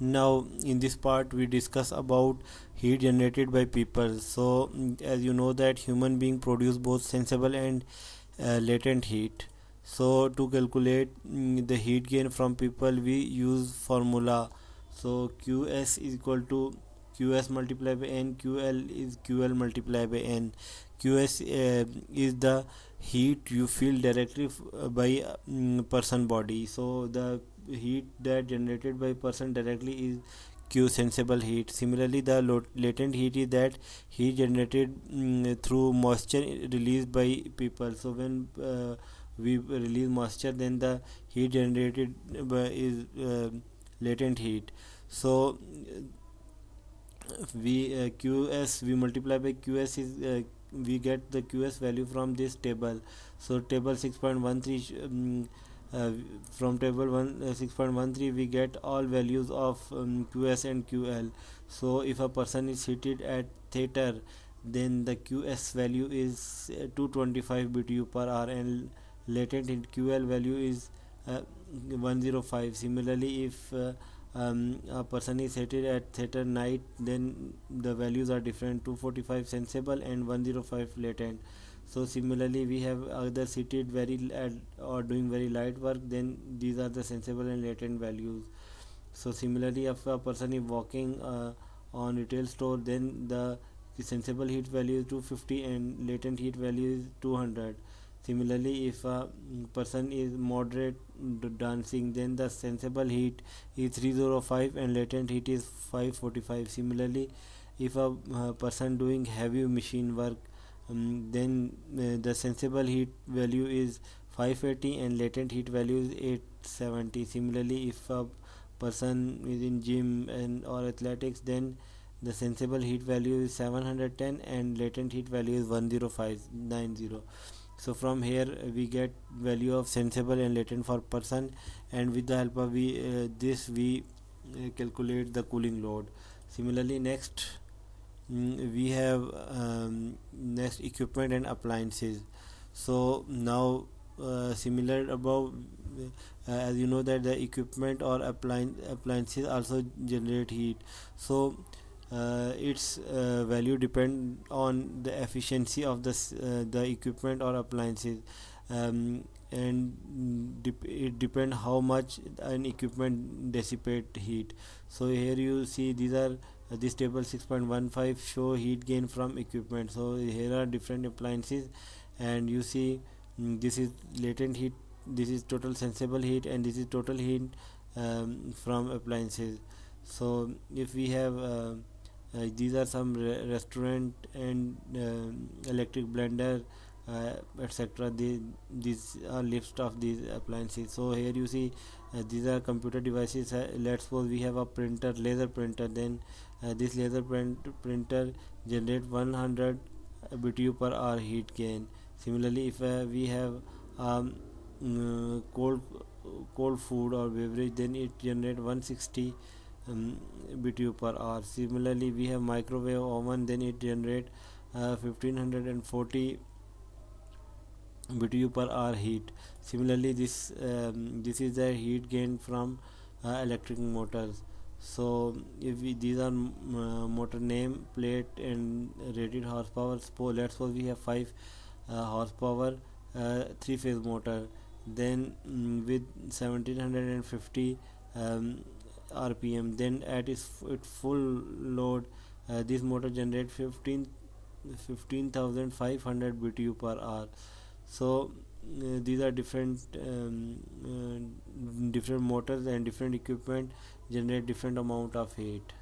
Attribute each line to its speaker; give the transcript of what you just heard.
Speaker 1: Now in this part we discuss about heat generated by people. So as you know that human being produce both sensible and latent heat. So to calculate the heat gain from people, we use formula. So qs is equal to qs multiplied by n, ql is ql multiplied by n. Qs is the heat you feel directly by person body. So the heat that generated by person directly is q sensible heat. Similarly, the latent heat is that heat generated through moisture released by people. So when we release moisture, then the heat generated by is latent heat. So we qs we multiply by qs is we get the qs value from this table. So table 6.13 uh, from table 6.13 we get all values of qs and ql. So if a person is seated at theater, then the qs value is 225 btu per hour, and latent in ql value is 105. Similarly, if a person is seated at theater night, then the values are different, 245 sensible and 105 latent. So similarly, we have other seated or doing very light work, then these are the sensible and latent values. So similarly, if a person is walking on retail store, then the sensible heat value is 250 and latent heat value is 200. Similarly, if a person is moderate dancing, then the sensible heat is 305 and latent heat is 545. Similarly, if a person doing heavy machine work, then the sensible heat value is 580 and latent heat value is 870. Similarly, if a person is in gym and or athletics, then the sensible heat value is 710 and latent heat value is 10590. So from here we get value of sensible and latent for person, and with the help of we calculate the cooling load. Similarly, next we have next equipment and appliances. So now similar above, as you know that the equipment or appliances also generate heat. So its value depend on the efficiency of the equipment or appliances, and it depend how much an equipment dissipate heat. So here you see these are this table 6.15 show heat gain from equipment. So here are different appliances, and you see this is latent heat, this is total sensible heat, and this is total heat from appliances. So if we have these are some restaurant and electric blender, etc. These are list of these appliances. So here you see these are computer devices. Let's suppose we have a printer, laser printer. Then this laser printer generate 100 btu per hour heat gain. Similarly, if we have cold food or beverage, then it generate 160 BTU per hour. Similarly, we have microwave oven, then it generate 1540 BTU per hour heat. Similarly, this is the heat gain from electric motors. So if these are motor name plate and rated horsepower. Let's suppose we have 5 horsepower 3-phase motor, then with 1750 rpm, then at its full load, this motor generate 15,500 btu per hour. So these are different motors and different equipment generate different amount of heat.